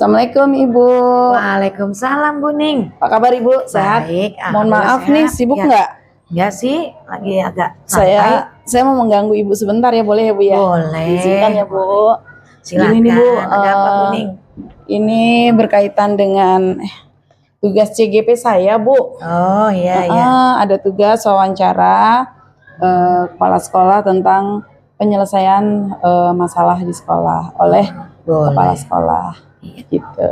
Assalamualaikum Ibu. Waalaikumsalam Bu Ning. Apa kabar Ibu? Sehat? Baik. Mohon maaf sehat. nih, sibuk Ya. nggak? Enggak sih, lagi agak santai. Saya mau mengganggu Ibu sebentar ya, boleh ya Bu ya? Boleh. Izinkan ya Bu. Silakan. Gini nih Bu, Ada apa Bu Ning? ini berkaitan dengan tugas CGP saya Bu. Oh iya iya. Ada tugas wawancara kepala sekolah tentang penyelesaian masalah di sekolah oleh kepala sekolah. Gitu.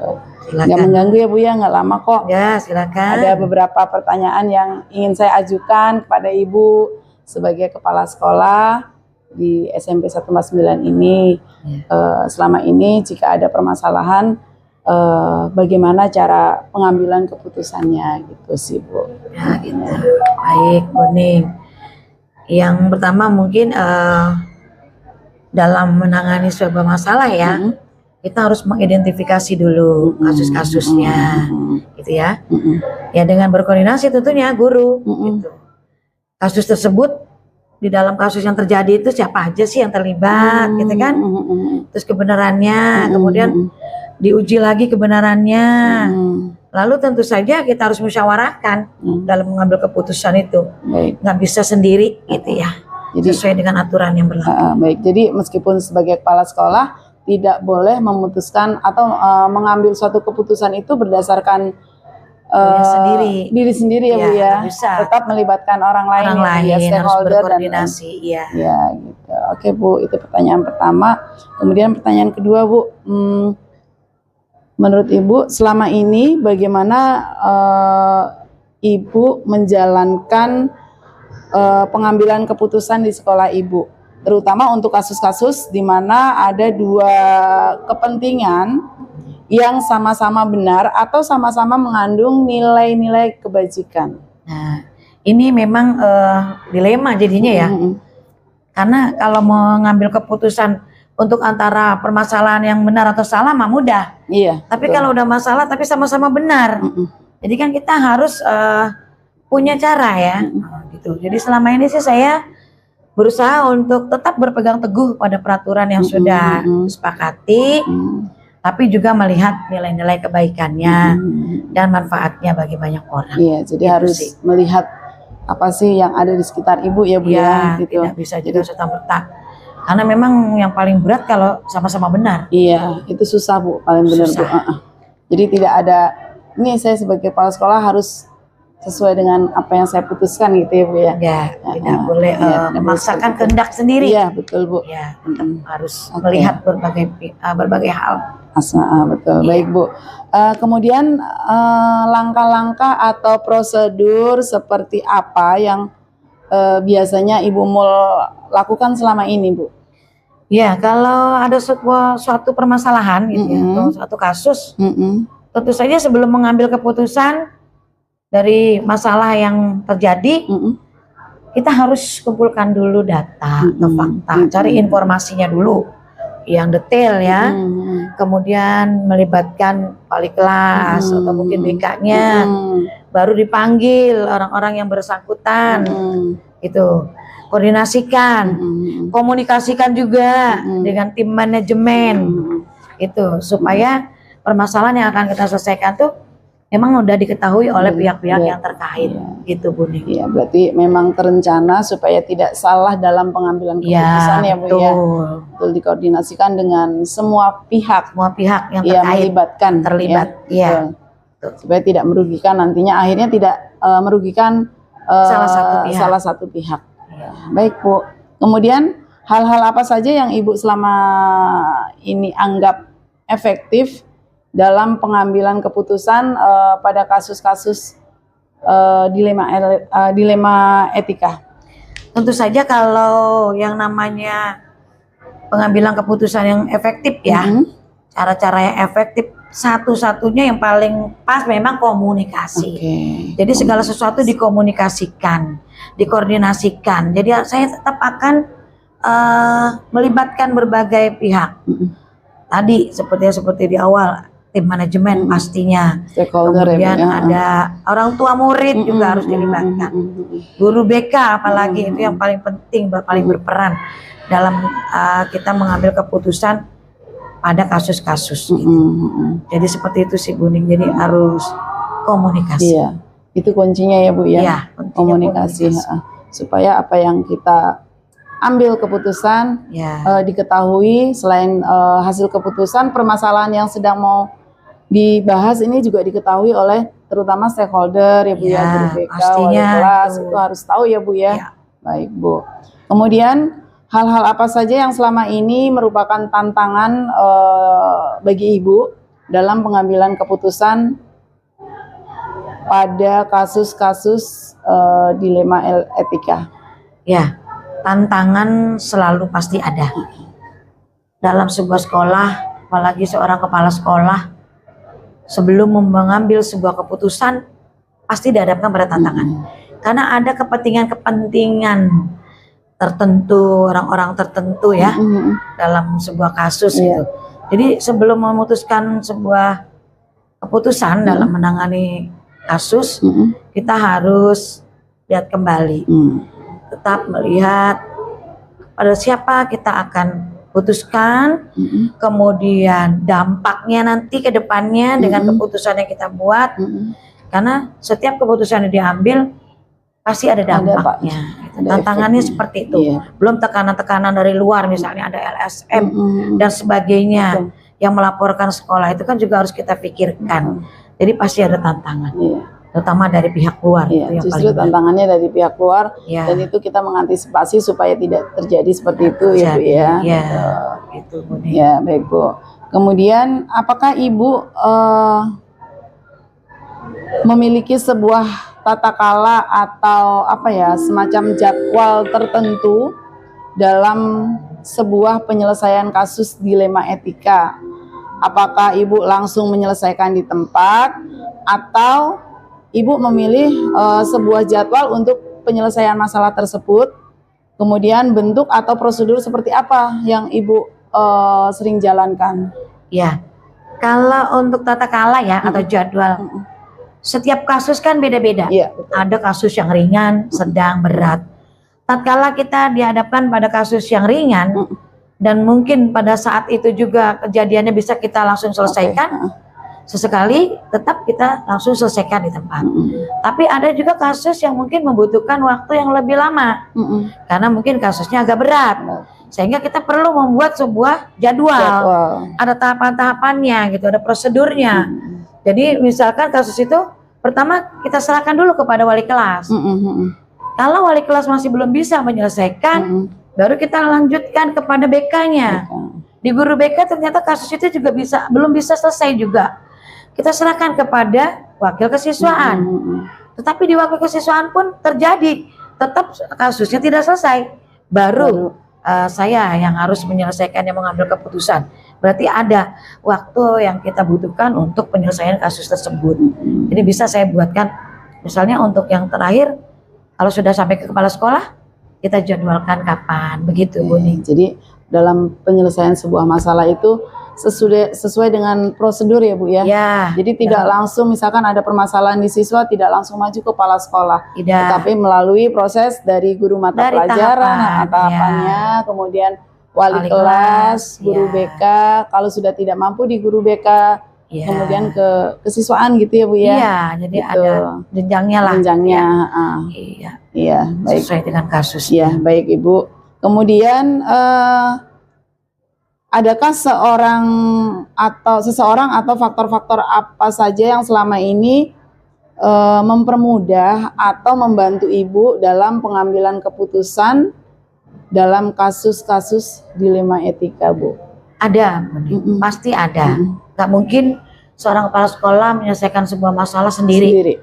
Nggak mengganggu ya Bu ya, nggak lama kok. Ya silakan. Ada beberapa pertanyaan yang ingin saya ajukan kepada Ibu sebagai kepala sekolah di SMP 149 ini. Selama ini jika ada permasalahan, bagaimana cara pengambilan keputusannya gitu sih Bu. Ya gitu. Baik Bu Ning. Yang pertama mungkin dalam menangani sebuah masalah ya, kita harus mengidentifikasi dulu kasus-kasusnya, gitu ya. Ya dengan berkoordinasi tentunya guru. Gitu. Kasus tersebut di dalam kasus yang terjadi itu siapa aja sih yang terlibat, gitu kan? Terus kebenarannya, kemudian diuji lagi kebenarannya. Lalu tentu saja kita harus musyawarahkan dalam mengambil keputusan itu. Nggak bisa sendiri, gitu ya. Jadi, sesuai dengan aturan yang berlaku. Baik, jadi meskipun sebagai kepala sekolah tidak boleh memutuskan atau mengambil suatu keputusan itu berdasarkan diri sendiri ya Bu ya. Bisa. Tetap melibatkan orang lain ya, stakeholder harus berkoordinasi. Ya gitu. Oke Bu, itu pertanyaan pertama. Kemudian pertanyaan kedua Bu, menurut Ibu selama ini bagaimana Ibu menjalankan pengambilan keputusan di sekolah Ibu, terutama untuk kasus-kasus di mana ada dua kepentingan yang sama-sama benar atau sama-sama mengandung nilai-nilai kebajikan. Nah, ini memang dilema jadinya ya. Karena kalau mengambil keputusan untuk antara permasalahan yang benar atau salah mah mudah. Iya. Tapi kalau udah masalah tapi sama-sama benar. Jadi kan kita harus punya cara ya. Gitu. Jadi selama ini sih saya berusaha untuk tetap berpegang teguh pada peraturan yang sudah disepakati, tapi juga melihat nilai-nilai kebaikannya dan manfaatnya bagi banyak orang. Iya, jadi gitu harus melihat apa sih yang ada di sekitar Ibu ya Bu ya, gitu. Tidak bisa juga serta-merta. Karena memang yang paling berat kalau sama-sama benar. Iya, itu susah Bu, paling benar Bu. Jadi tidak ada, ini saya sebagai kepala sekolah harus sesuai dengan apa yang saya putuskan gitu ya Bu ya. Tidak boleh memaksakan kehendak sendiri. Iya betul Bu. Ya, harus melihat berbagai hal. Betul. Baik Bu. Kemudian langkah-langkah atau prosedur seperti apa yang biasanya Ibu Mul lakukan selama ini Bu? Ya, kalau ada suatu permasalahan gitu ya, atau suatu kasus, tentu saja sebelum mengambil keputusan dari masalah yang terjadi, kita harus kumpulkan dulu data atau fakta, cari informasinya dulu yang detail ya. Kemudian melibatkan wali kelas atau mungkin BK-nya, baru dipanggil orang-orang yang bersangkutan, gitu. Koordinasikan, komunikasikan juga dengan tim manajemen, itu supaya permasalahan yang akan kita selesaikan tuh memang udah diketahui oleh pihak-pihak yang terkait, gitu Bu Ning. Iya, berarti memang terencana supaya tidak salah dalam pengambilan keputusan ya Bu ya. Betul, dikoordinasikan dengan semua pihak yang terlibat. Ya. Supaya tidak merugikan nantinya, akhirnya tidak merugikan salah satu pihak. Baik Bu. Kemudian hal-hal apa saja yang Ibu selama ini anggap efektif dalam pengambilan keputusan pada kasus-kasus dilema etika? Tentu saja kalau yang namanya pengambilan keputusan yang efektif ya, cara-cara yang efektif satu-satunya yang paling pas memang komunikasi. Jadi segala sesuatu dikomunikasikan, dikoordinasikan. Jadi saya tetap akan melibatkan berbagai pihak. Tadi seperti di awal, tim manajemen pastinya, kemudian ada orang tua murid juga harus dilibatkan, guru BK apalagi itu yang paling penting, paling berperan dalam kita mengambil keputusan pada kasus-kasus gitu. Jadi seperti itu sih Bu Ning, jadi harus komunikasi. Iya, itu kuncinya ya Bu ya, Iya, komunikasi. Supaya apa yang kita ambil keputusan diketahui, selain hasil keputusan, permasalahan yang sedang mau dibahas ini juga diketahui oleh terutama stakeholder ya Bu ya, guru BK, wali kelas itu harus tahu ya Bu ya. Baik Bu. Kemudian hal-hal apa saja yang selama ini merupakan tantangan bagi Ibu dalam pengambilan keputusan pada kasus-kasus dilema etika? Ya, tantangan selalu pasti ada. Dalam sebuah sekolah, apalagi seorang kepala sekolah, sebelum mengambil sebuah keputusan, pasti dihadapkan pada tantangan. Karena ada kepentingan-kepentingan tertentu, orang-orang tertentu ya, dalam sebuah kasus gitu. Jadi sebelum memutuskan sebuah keputusan dalam menangani kasus, kita harus lihat kembali, tetap melihat pada siapa kita akan putuskan, kemudian dampaknya nanti ke depannya dengan keputusan yang kita buat, karena setiap keputusan yang diambil pasti ada dampaknya. Tantangannya seperti itu. Belum tekanan-tekanan dari luar, misalnya ada LSM dan sebagainya yang melaporkan sekolah, itu kan juga harus kita pikirkan. Jadi pasti ada tantangan, terutama dari pihak luar. Justru tantangannya dari pihak luar, dan itu kita mengantisipasi supaya tidak terjadi seperti itu ya Bu ya. Itu Bu. Ya baik Bu. Kemudian apakah Ibu memiliki sebuah tata kala atau apa ya, semacam jadwal tertentu dalam sebuah penyelesaian kasus dilema etika? Apakah Ibu langsung menyelesaikan di tempat atau Ibu memilih sebuah jadwal untuk penyelesaian masalah tersebut? Kemudian bentuk atau prosedur seperti apa yang Ibu sering jalankan? Ya, kalau untuk tata kala ya atau jadwal, setiap kasus kan beda-beda. Ada kasus yang ringan, sedang, berat. Tatkala kita dihadapkan pada kasus yang ringan, dan mungkin pada saat itu juga kejadiannya bisa kita langsung selesaikan, sesekali tetap kita langsung selesaikan di tempat. Tapi ada juga kasus yang mungkin membutuhkan waktu yang lebih lama, karena mungkin kasusnya agak berat, sehingga kita perlu membuat sebuah jadwal. Ada tahapan-tahapannya gitu, ada prosedurnya. Jadi misalkan kasus itu pertama kita serahkan dulu kepada wali kelas. Kalau wali kelas masih belum bisa menyelesaikan, baru kita lanjutkan kepada BK-nya. Di guru BK ternyata kasus itu juga belum bisa selesai juga. Kita serahkan kepada wakil kesiswaan. Tetapi di wakil kesiswaan pun terjadi, tetap kasusnya tidak selesai. Baru saya yang harus menyelesaikan, yang mengambil keputusan. Berarti ada waktu yang kita butuhkan untuk penyelesaian kasus tersebut. Jadi bisa saya buatkan, misalnya untuk yang terakhir, kalau sudah sampai ke kepala sekolah, kita jadwalkan kapan, begitu Bu Ning. Jadi dalam penyelesaian sebuah masalah itu sesuai dengan prosedur ya Bu ya. Jadi tidak langsung, misalkan ada permasalahan di siswa, tidak langsung maju ke kepala sekolah, tetapi melalui proses dari guru mata pelajaran, tahapannya, kemudian wali kelas, guru BK, kalau sudah tidak mampu di guru BK, kemudian ke kesiswaan gitu ya Bu ya. Jadi gitu. Ada jenjangnya lah. Baik. Sesuai dengan kasus. Baik Ibu. Kemudian adakah seseorang atau faktor-faktor apa saja yang selama ini mempermudah atau membantu Ibu dalam pengambilan keputusan dalam kasus-kasus dilema etika Bu? Ada, pasti ada. Gak mungkin seorang kepala sekolah menyelesaikan sebuah masalah sendiri.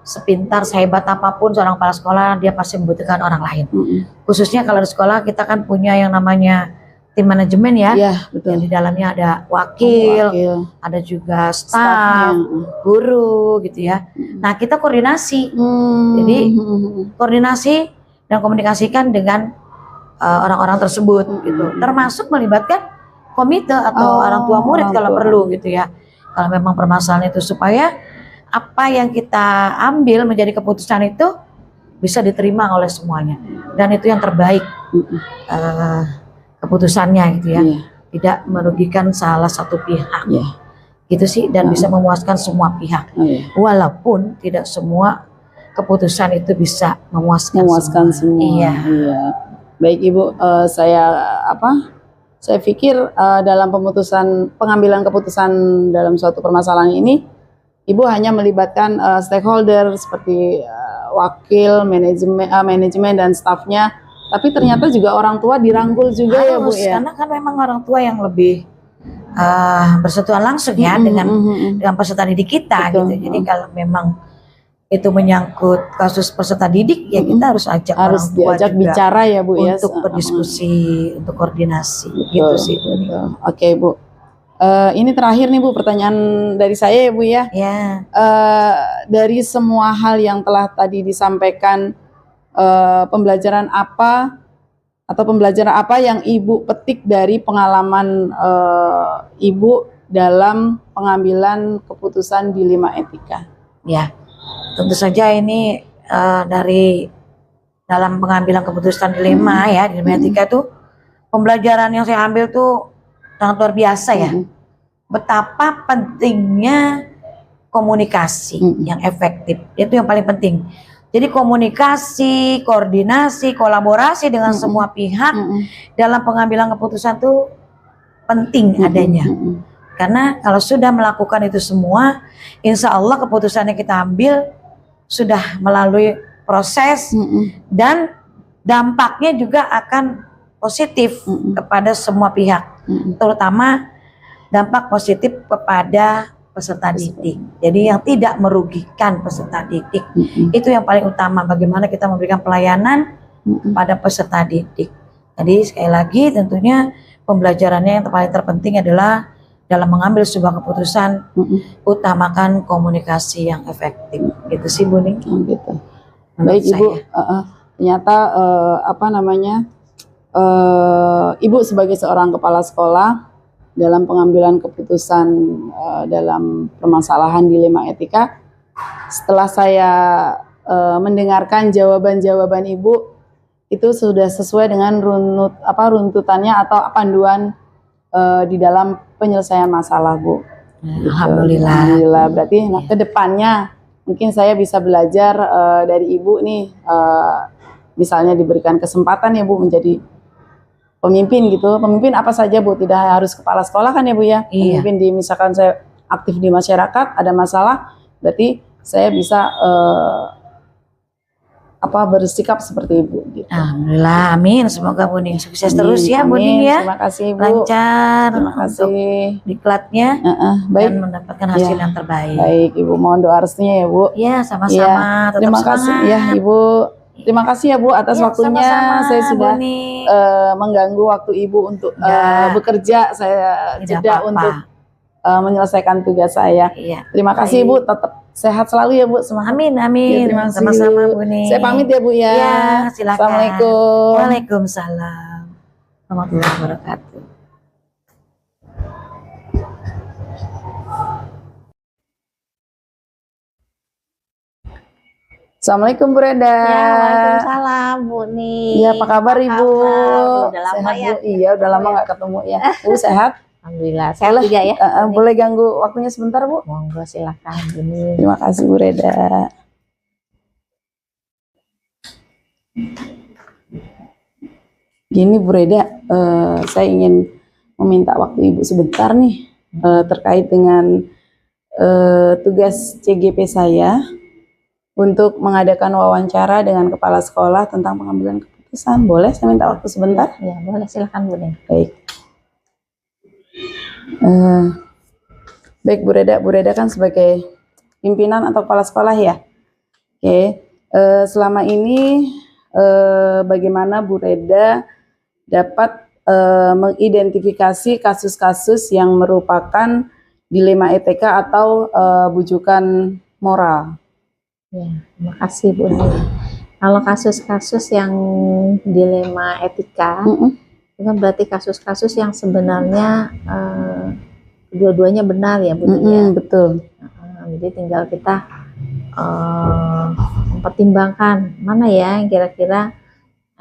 Sepintar, sehebat apapun seorang kepala sekolah, dia pasti membutuhkan orang lain. Khususnya kalau di sekolah kita kan punya yang namanya tim manajemen ya. Yang di dalamnya ada wakil, ada juga staf, guru gitu ya. Nah kita koordinasi. Jadi koordinasi dan komunikasikan dengan orang-orang tersebut gitu, termasuk melibatkan komite atau orang tua murid kalau perlu gitu ya. Kalau memang permasalahan itu, supaya apa yang kita ambil menjadi keputusan itu bisa diterima oleh semuanya, dan itu yang terbaik keputusannya gitu ya. tidak merugikan salah satu pihak. Ya. Gitu sih, dan bisa memuaskan semua pihak. Ya. Walaupun tidak semua keputusan itu bisa memuaskan semua. Iya. Iya. Baik Ibu, saya pikir dalam pengambilan keputusan dalam suatu permasalahan ini, Ibu hanya melibatkan stakeholder seperti wakil, manajemen dan stafnya, tapi ternyata juga orang tua dirangkul juga ya Bu ya. Karena kan memang orang tua yang lebih bersentuhan langsung ya dengan peserta didik kita. Betul. Gitu. Jadi kalau memang itu menyangkut kasus peserta didik, ya kita harus ajak orang tua diajak juga bicara ya Bu ya, untuk berdiskusi, untuk koordinasi. Betul, gitu sih Bu. Oke Bu, ini terakhir nih Bu, pertanyaan dari saya ya Bu ya. Ya. Dari semua hal yang telah tadi disampaikan, pembelajaran apa yang Ibu petik dari pengalaman Ibu dalam pengambilan keputusan dilema etika? Ya, tentu saja ini dari dalam pengambilan keputusan dilema ya, dilema etika itu pembelajaran yang saya ambil tuh sangat luar biasa ya. Betapa pentingnya komunikasi yang efektif, itu yang paling penting. Jadi komunikasi, koordinasi, kolaborasi dengan semua pihak dalam pengambilan keputusan tuh penting adanya. Karena kalau sudah melakukan itu semua, insya Allah keputusan yang kita ambil sudah melalui proses dan dampaknya juga akan positif kepada semua pihak, terutama dampak positif kepada peserta didik. Jadi yang tidak merugikan peserta didik, itu yang paling utama. Bagaimana kita memberikan pelayanan pada peserta didik. Jadi sekali lagi tentunya pembelajarannya yang paling terpenting adalah dalam mengambil sebuah keputusan, utamakan komunikasi yang efektif. Gitu sih Bu Ning. Gitu. Baik Ibu, ternyata Ibu sebagai seorang kepala sekolah dalam pengambilan keputusan dalam permasalahan dilema etika, setelah saya mendengarkan jawaban-jawaban Ibu, itu sudah sesuai dengan runtutannya atau panduan di dalam penyelesaian masalah Bu. Alhamdulillah. Alhamdulillah. Berarti ke depannya mungkin saya bisa belajar dari Ibu nih, misalnya diberikan kesempatan ya Bu menjadi pemimpin gitu. Pemimpin apa saja Bu, tidak harus kepala sekolah kan ya Bu ya. Iya. Pemimpin misalkan saya aktif di masyarakat, ada masalah, berarti saya bisa bersikap seperti Ibu gitu. Alhamdulillah, amin. Semoga Bu Ning sukses terus ya Bu Ning ya. Terima kasih Bu. Lancar. Terima kasih. Diklatnya baik. Dan mendapatkan hasil yang terbaik. Baik Ibu, mohon doa restunya ya Bu. Ya, sama-sama. Terima kasih ya Ibu. Terima kasih ya Bu atas waktunya. Sama-sama, saya sudah mengganggu waktu Ibu untuk bekerja. Saya jeda untuk menyelesaikan tugas saya. Terima kasih Bu, tetap sehat selalu ya Bu. Semangat. Amin, amin. Terima kasih. Sama-sama Bu Ning. Saya pamit ya Bu ya. Ya, silakan. Assalamualaikum. Waalaikumsalam warahmatullahi wabarakatuh. Assalamualaikum Bu Reda. Ya, waalaikumsalam Bu Ning. Iya, apa kabar Ibu? Udah lama sehat, ya. Bu? Iya, udah lama nggak ketemu ya. Bu sehat? Alhamdulillah. Sehat juga ya. Boleh ganggu waktunya sebentar Bu? Monggo silakan Bu Ning. Terima kasih Bu Reda. Gini Bu Reda, saya ingin meminta waktu Ibu sebentar nih terkait dengan tugas CGP saya untuk mengadakan wawancara dengan kepala sekolah tentang pengambilan keputusan. Boleh saya minta waktu sebentar? Ya, boleh silakan Bu Ning. Baik. Baik Bu Reda kan sebagai pimpinan atau kepala sekolah ya. Oke. Selama ini bagaimana Bu Reda dapat mengidentifikasi kasus-kasus yang merupakan dilema etika atau bujukan moral? Ya, terima kasih Bu Ning. Kalau kasus-kasus yang dilema etika, itu kan berarti kasus-kasus yang sebenarnya dua-duanya benar ya Bu Ning ya. Betul. Jadi tinggal kita mempertimbangkan mana ya yang kira-kira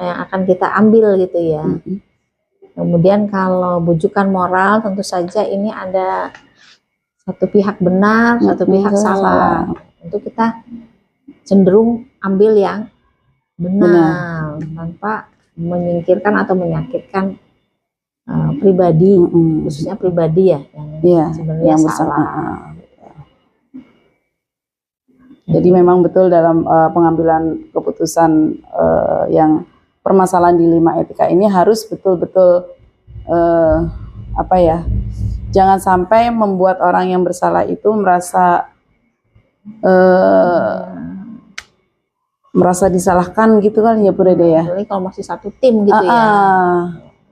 yang akan kita ambil gitu ya. Kemudian kalau bujukan moral tentu saja ini ada satu pihak benar, satu pihak salah. Tentu kita cenderung ambil yang benar tanpa menyingkirkan atau menyakitkan pribadi, khususnya pribadi ya yang sebenarnya yang salah. Jadi memang betul dalam pengambilan keputusan yang permasalahan dilema etika ini harus betul-betul apa ya, jangan sampai membuat orang yang bersalah itu merasa disalahkan gitu kan ya Bu Reda ya. Jadi kalau masih satu tim gitu ya,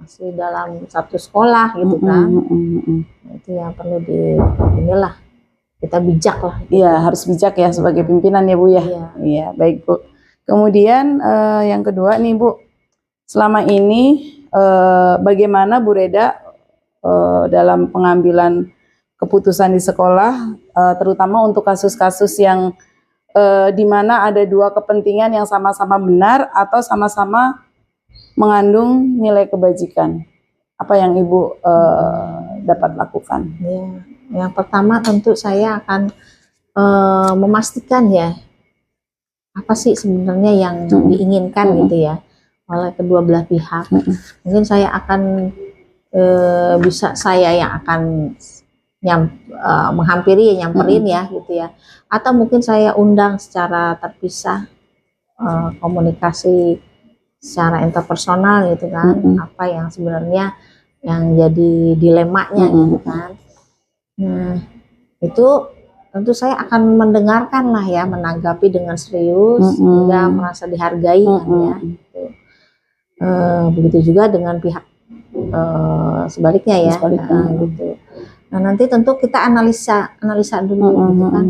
masih dalam satu sekolah gitu kan, itu yang perlu inilah kita bijak lah. Iya, harus bijak ya sebagai pimpinan ya Bu ya. Iya, baik Bu. Kemudian yang kedua nih Bu, selama ini bagaimana Bu Reda dalam pengambilan keputusan di sekolah, terutama untuk kasus-kasus yang di mana ada dua kepentingan yang sama-sama benar atau sama-sama mengandung nilai kebajikan. Apa yang Ibu dapat lakukan? Ya, yang pertama tentu saya akan memastikan ya, apa sih sebenarnya yang diinginkan gitu ya oleh kedua belah pihak. Mungkin saya akan saya yang akan menghampiri, nyamperin ya gitu ya, atau mungkin saya undang secara terpisah, komunikasi secara interpersonal gitu kan, apa yang sebenarnya yang jadi dilemanya gitu kan. Nah itu tentu saya akan mendengarkan lah ya, menanggapi dengan serius hingga merasa dihargai kan ya gitu. Begitu juga dengan pihak sebaliknya ya, gitu. Nah nanti tentu kita analisa dulu gitu kan,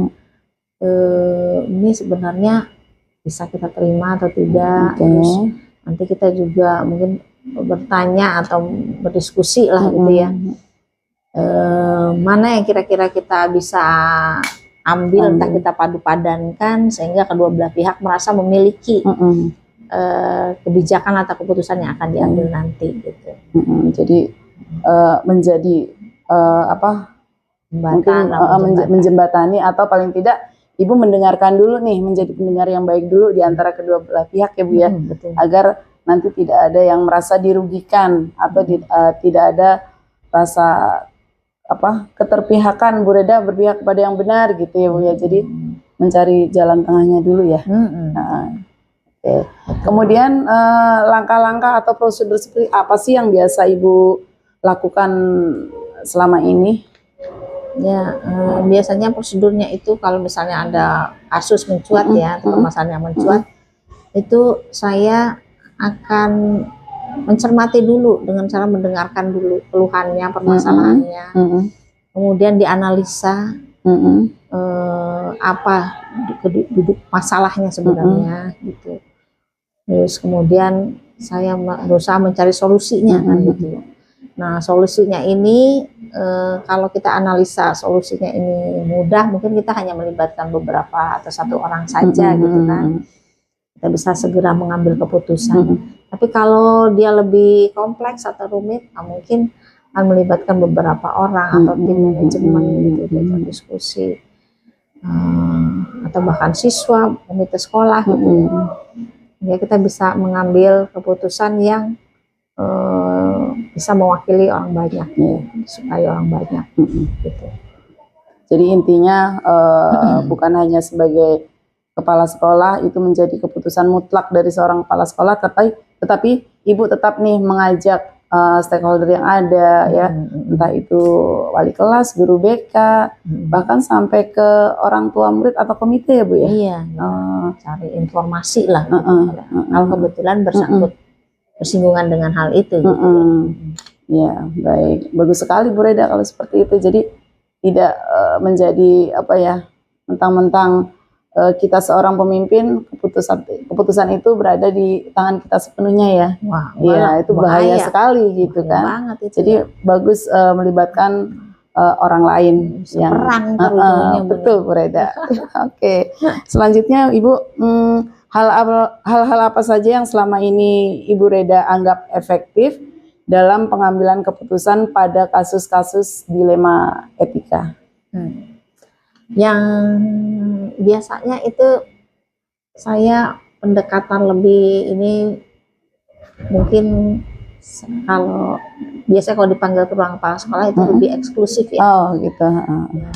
ini sebenarnya bisa kita terima atau tidak. Terus nanti kita juga mungkin bertanya atau berdiskusi lah gitu ya, mana yang kira-kira kita bisa ambil, entah kita padu-padankan sehingga kedua belah pihak merasa memiliki kebijakan atau keputusan yang akan diambil nanti gitu. Jadi menjadi menjembatani atau paling tidak Ibu mendengarkan dulu nih, menjadi pendengar yang baik dulu di antara kedua belah pihak ya Bu ya, agar nanti tidak ada yang merasa dirugikan atau tidak ada rasa keterpihakan Bu Reda berpihak kepada yang benar gitu ya Bu ya. Jadi mencari jalan tengahnya dulu ya. Kemudian langkah-langkah atau prosedur seperti apa sih yang biasa Ibu lakukan selama ini? Ya, biasanya prosedurnya itu kalau misalnya ada kasus mencuat ya, atau permasalahan yang mencuat, itu saya akan mencermati dulu dengan cara mendengarkan dulu keluhannya, permasalahannya, kemudian dianalisa apa duduk masalahnya sebenarnya gitu. Terus kemudian saya berusaha mencari solusinya kan gitu. Nah solusinya ini kalau kita analisa solusinya ini mudah, mungkin kita hanya melibatkan beberapa atau satu orang saja gitu kan, kita bisa segera mengambil keputusan. Tapi kalau dia lebih kompleks atau rumit, mungkin akan melibatkan beberapa orang atau tim manajemen gitu, kita diskusi, atau bahkan siswa, komite sekolah gitu. Ya kita bisa mengambil keputusan yang bisa mewakili orang banyak ya, supaya orang banyak gitu. Jadi intinya bukan hanya sebagai kepala sekolah itu menjadi keputusan mutlak dari seorang kepala sekolah, tetapi Ibu tetap nih mengajak stakeholder yang ada ya, entah itu wali kelas, guru BK, bahkan sampai ke orang tua murid atau komite ya Bu ya. Iya, cari informasi lah. Kalau kebetulan bersangkut bersinggungan dengan hal itu. Gitu. Ya baik, bagus sekali Bu Reda kalau seperti itu. Jadi tidak menjadi mentang-mentang kita seorang pemimpin, keputusan itu berada di tangan kita sepenuhnya ya. Wah, ya itu bahaya sekali gitu kan. Banget itu. Jadi bagus melibatkan orang lain yang betul Bu Reda. Oke. Selanjutnya Ibu, hal-hal apa saja yang selama ini Ibu Reda anggap efektif dalam pengambilan keputusan pada kasus-kasus dilema etika? Yang biasanya itu saya pendekatan lebih ini mungkin kalau biasanya kalau dipanggil ke ruang kepala sekolah itu lebih eksklusif ya. Oh gitu. Ya.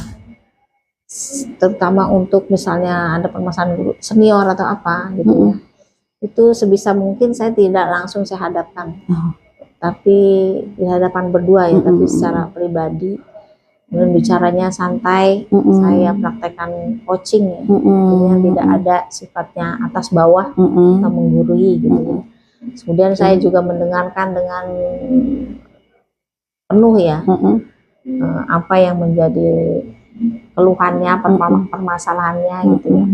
Terutama untuk misalnya ada permasalahan guru senior atau apa gitu ya. Itu sebisa mungkin saya tidak langsung saya hadapkan. Tapi di hadapan berdua ya, tapi secara pribadi. Dan bicaranya santai, saya praktekkan coaching ya. Artinya tidak ada sifatnya atas bawah atau menggurui gitu ya. Kemudian saya juga mendengarkan dengan penuh ya apa yang menjadi keluhannya, permasalahannya gitu ya.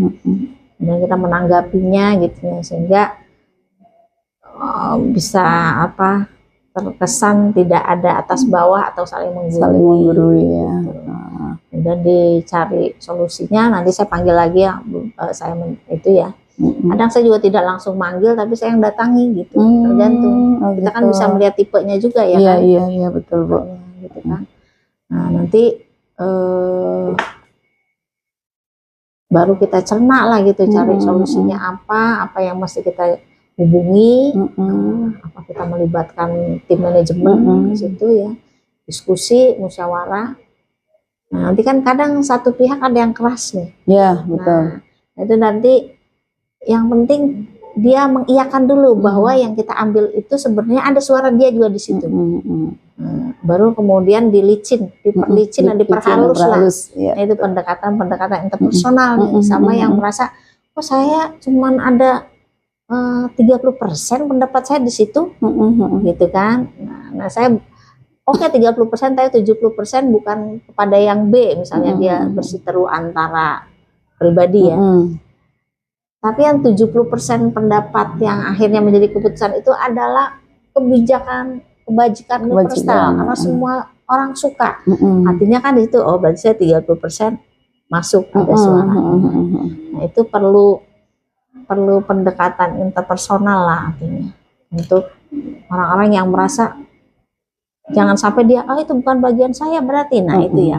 Dan kita menanggapinya gitu ya, sehingga bisa apa terkesan tidak ada atas bawah atau saling menggurui ya. Dan dicari solusinya, nanti saya panggil lagi ya, saya itu ya. Kadang saya juga tidak langsung manggil, tapi saya yang datangi gitu, tergantung. Kita kan bisa melihat tipenya juga ya kan. Iya betul Bu. Gitu kan. Nah nanti baru kita cerna lah gitu, cari solusinya apa yang mesti kita hubungi, apa kita melibatkan tim manajemen di situ ya, diskusi, musyawarah. Nah nanti kan kadang satu pihak ada yang keras nih. Iya betul. Nah itu nanti yang penting dia mengiyakan dulu bahwa yang kita ambil itu sebenarnya ada suara dia juga di situ. Baru kemudian diperlicin dan diperhalus lah. Ya, nah, itu pendekatan interpersonal nih, sama yang merasa oh saya cuman ada 30% pendapat saya di situ, gitu kan. Nah saya oke 30%, tapi 70% bukan kepada yang B, misalnya dia berseteru antara pribadi ya. Tapi yang 70% pendapat yang akhirnya menjadi keputusan itu adalah kebajikan universal, karena semua orang suka. Artinya kan itu, oh berarti saya 30% masuk ada suara. Nah itu perlu pendekatan interpersonal lah artinya, untuk orang-orang yang merasa jangan sampai dia itu bukan bagian saya berarti. Nah itu ya,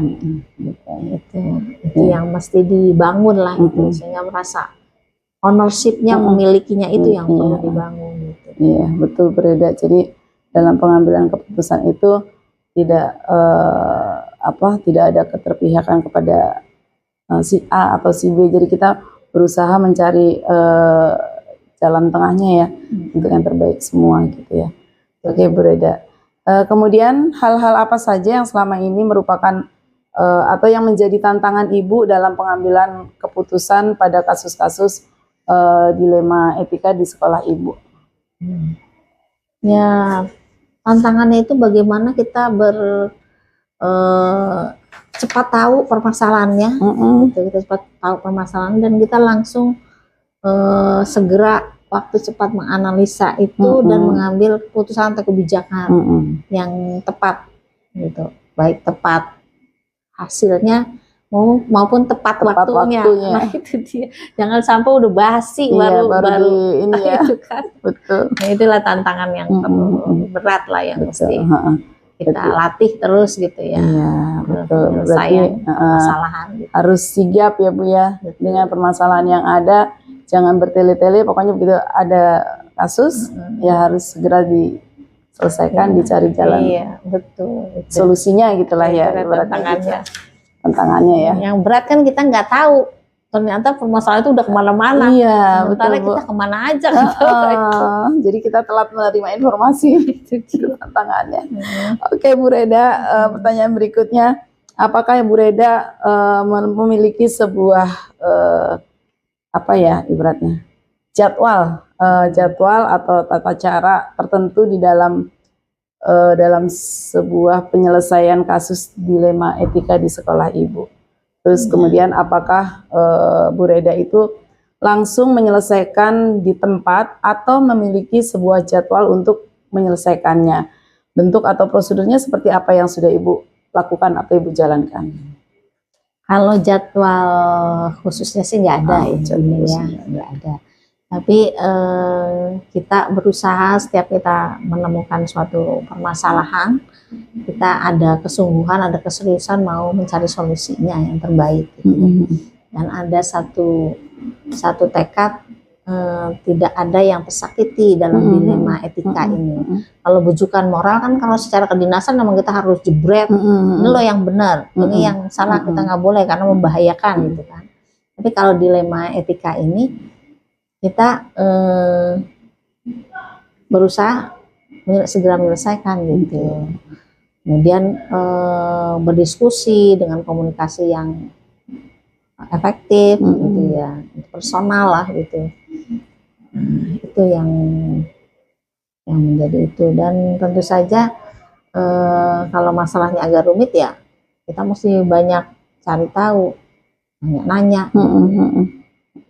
itu yang mesti dibangun lah itu, sehingga merasa ownership-nya, memilikinya itu yang perlu dibangun gitu. Iya betul Bu Reda. Jadi dalam pengambilan keputusan itu tidak tidak ada keterpihakan kepada si A atau si B. Jadi kita berusaha mencari jalan tengahnya ya, untuk yang terbaik semua gitu ya. Oke Bu Reda. Kemudian hal-hal apa saja yang selama ini merupakan atau yang menjadi tantangan Ibu dalam pengambilan keputusan pada kasus-kasus dilema etika di sekolah Ibu? Ya tantangannya itu bagaimana kita cepat tahu permasalahannya, gitu. Kita cepat tahu permasalahan dan kita langsung segera waktu cepat menganalisa itu dan mengambil keputusan atau kebijakan yang tepat, gitu. Baik tepat hasilnya maupun tepat waktunya. Nah itu dia, jangan sampai udah basi baru ini ya. Itu kan. Betul. Nah, itulah tantangan yang berat lah yang mesti kita latih terus gitu ya. Iya betul. Berarti permasalahan gitu. Harus sigap ya Bu ya, dengan permasalahan yang ada, jangan bertele-tele. Pokoknya begitu ada kasus ya harus segera diselesaikan, dicari jalan. Iya betul. Solusinya gitulah ya. Tantangannya ya. Yang berat kan kita nggak tahu, ternyata permasalahan itu udah kemana-mana. Iya sementara betul, kita kemana aja gitu. Jadi kita telat menerima informasi. Itu tantangannya. Oke Bu Reda, pertanyaan berikutnya, apakah Bu Reda memiliki sebuah ibaratnya jadwal atau tata cara tertentu di dalam sebuah penyelesaian kasus dilema etika di sekolah Ibu? Terus kemudian apakah Bu Reda itu langsung menyelesaikan di tempat atau memiliki sebuah jadwal untuk menyelesaikannya? Bentuk atau prosedurnya seperti apa yang sudah Ibu lakukan atau Ibu jalankan? Kalau jadwal khususnya sih nggak ada, nggak ada. Tapi kita berusaha setiap kita menemukan suatu permasalahan, kita ada kesungguhan, ada keseriusan mau mencari solusinya yang terbaik. Gitu. Dan ada satu tekad, tidak ada yang tersakiti dalam dilema etika ini. Kalau bujukan moral kan kalau secara kedinasan memang kita harus jebret, ini loh yang benar, ini yang salah, kita nggak boleh karena membahayakan gitu kan. Tapi kalau dilema etika ini kita berusaha segera menyelesaikan gitu. Kemudian berdiskusi dengan komunikasi yang efektif gitu ya, personal lah gitu. Itu yang menjadi itu. Dan tentu saja kalau masalahnya agak rumit ya kita mesti banyak cari tahu, nanya-nanya.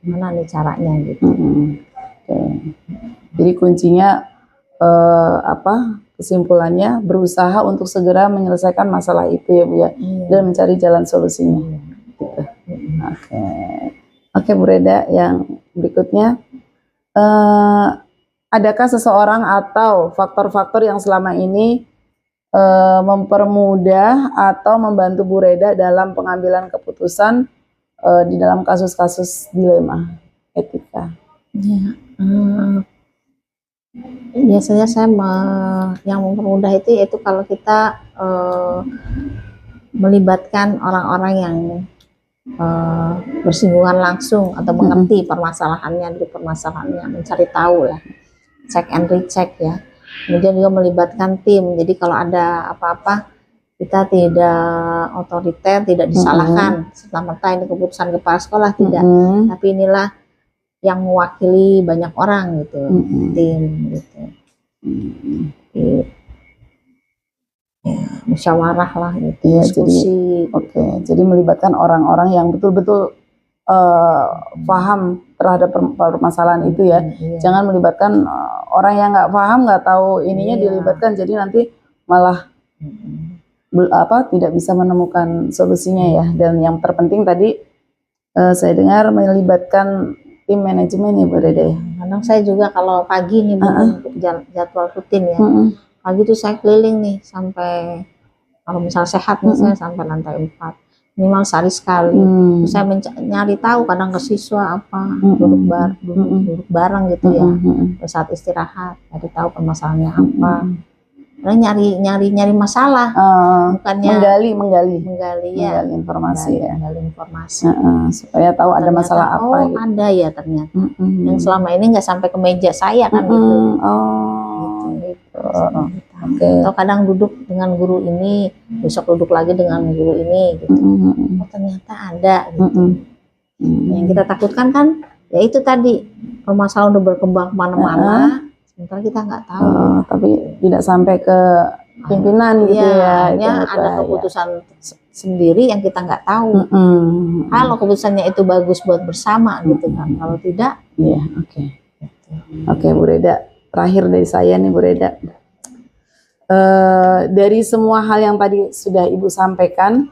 Gimana nih caranya gitu. Jadi kuncinya kesimpulannya berusaha untuk segera menyelesaikan masalah itu ya Bu ya, dan mencari jalan solusinya. Gitu. Oke Bu Reda, yang berikutnya, adakah seseorang atau faktor-faktor yang selama ini mempermudah atau membantu Bu Reda dalam pengambilan keputusan di dalam kasus-kasus dilema etika? Ya, biasanya saya yang mempermudah itu yaitu kalau kita melibatkan orang-orang yang bersinggungan langsung atau mengerti permasalahannya, mencari tahu lah, check and recheck ya. Kemudian juga melibatkan tim. Jadi kalau ada apa-apa kita tidak otoriter, tidak disalahkan serta-merta ini keputusan kepala sekolah, tidak. Tapi inilah yang mewakili banyak orang gitu, tim gitu. Ya, musyawarah lah gitu, ya, diskusi. Jadi melibatkan orang-orang yang betul-betul paham terhadap permasalahan itu ya. Jangan melibatkan orang yang nggak paham, nggak tahu ininya dilibatkan, jadi nanti malah tidak bisa menemukan solusinya ya. Dan yang terpenting tadi saya dengar melibatkan tim manajemen ya Bu Reda ya. Kadang saya juga kalau pagi nih untuk jadwal rutin ya, pagi tuh saya keliling nih sampai, kalau misal sehat nih saya sampai lantai 4 minimal sehari sekali. Saya nyari tahu kadang ke siswa duduk bareng gitu ya, saat istirahat cari tahu permasalahannya apa. Karena nyari masalah, bukannya menggali informasi ya. Menggali informasi. Supaya tahu ada masalah apa. Gitu. Ada ya ternyata. Yang selama ini nggak sampai ke meja saya kan gitu. Gitu. Atau kadang duduk dengan guru ini, besok duduk lagi dengan guru ini gitu. Oh ternyata ada gitu. Yang kita takutkan kan ya itu tadi, permasalahan udah berkembang kemana-mana. Sementara kita nggak tahu, tapi tidak sampai ke pimpinan gitu ya. Ada keputusan sendiri yang kita nggak tahu. Kalau keputusannya itu bagus buat bersama gitu kan, kalau tidak, ya oke Bu Reda. Terakhir dari saya nih Bu Reda, dari semua hal yang tadi sudah Ibu sampaikan,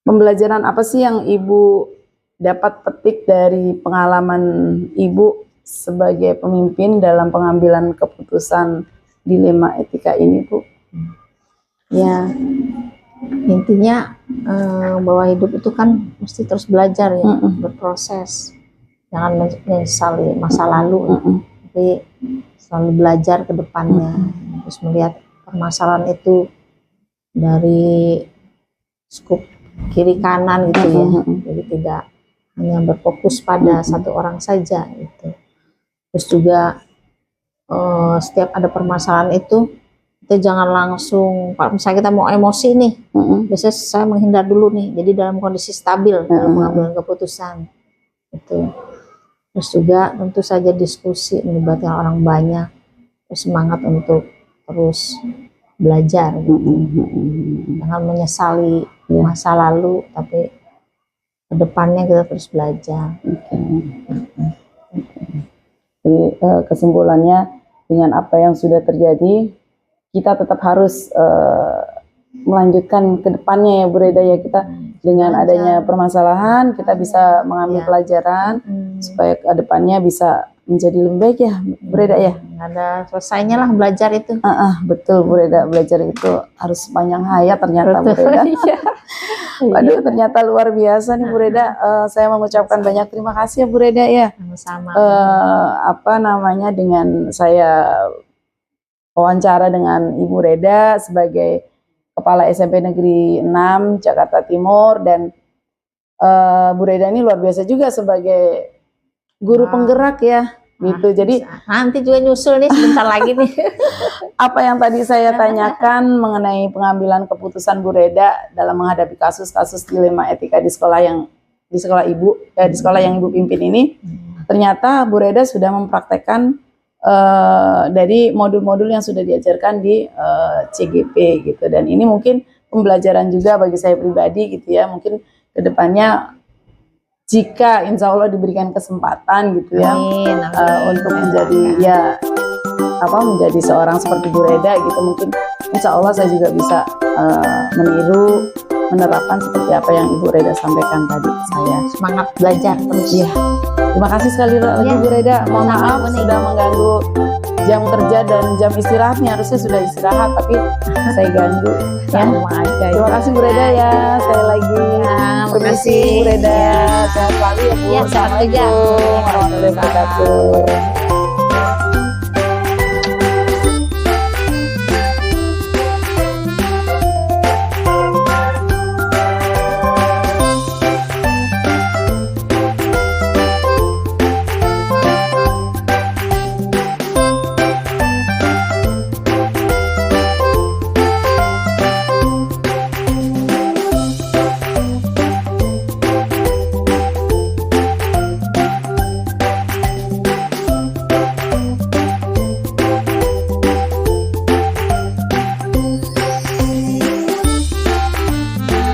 pembelajaran apa sih yang Ibu dapat petik dari pengalaman Ibu sebagai pemimpin dalam pengambilan keputusan dilema etika ini Bu? Ya intinya bahwa hidup itu kan mesti terus belajar ya, berproses, jangan menyesali masa lalu, tapi selalu belajar ke depannya, terus melihat permasalahan itu dari skup kiri kanan gitu ya, jadi tidak hanya berfokus pada satu orang saja gitu. Terus juga setiap ada permasalahan itu kita jangan langsung, misalnya kita mau emosi nih, biasanya saya menghindar dulu nih, jadi dalam kondisi stabil dalam pengambilan keputusan itu. Terus juga tentu saja diskusi, melibatkan orang banyak, terus semangat untuk terus belajar gitu. Jangan menyesali masa lalu, tapi kedepannya kita terus belajar. Jadi kesimpulannya, dengan apa yang sudah terjadi, kita tetap harus melanjutkan ke depannya ya Bu Reda ya. Kita dengan adanya permasalahan kita bisa mengambil pelajaran supaya ke depannya bisa menjadi lebih baik ya Bu Reda ya. Nggak ada selesainya lah belajar itu. Betul Bu Reda, belajar itu harus panjang hayat ternyata Bu Reda. Waduh ternyata luar biasa nih Bu Reda. Saya mengucapkan banyak terima kasih ya Bu Reda ya. Sama-sama. Apa namanya, dengan saya wawancara dengan Ibu Reda sebagai Kepala SMP Negeri 6 Jakarta Timur, dan Bu Reda ini luar biasa juga sebagai guru penggerak ya, gitu. Jadi nanti juga nyusul nih sebentar lagi nih. apa yang tadi saya tanyakan mengenai pengambilan keputusan Bu Reda dalam menghadapi kasus-kasus dilema etika di sekolah Ibu, di sekolah yang Ibu pimpin ini, ternyata Bu Reda sudah mempraktekkan dari modul-modul yang sudah diajarkan di CGP gitu, dan ini mungkin pembelajaran juga bagi saya pribadi gitu ya, mungkin kedepannya jika insya Allah diberikan kesempatan gitu ya, untuk menjadi menjadi seorang seperti Bu Reda gitu, mungkin insya Allah saya juga bisa menerapkan seperti apa yang Ibu Reda sampaikan tadi. Saya semangat belajar terus. Iya. Terima kasih sekali lagi Bu Reda. Mohon maaf sudah mengganggu jam kerja dan jam istirahatnya, harusnya sudah istirahat tapi saya ganggu. Sama aja. Terima kasih Bu Reda ya. Sekali lagi. Permisi Bu Reda. Sehat selalu ya Bu. Assalamualaikum warahmatullahi wabarakatuh.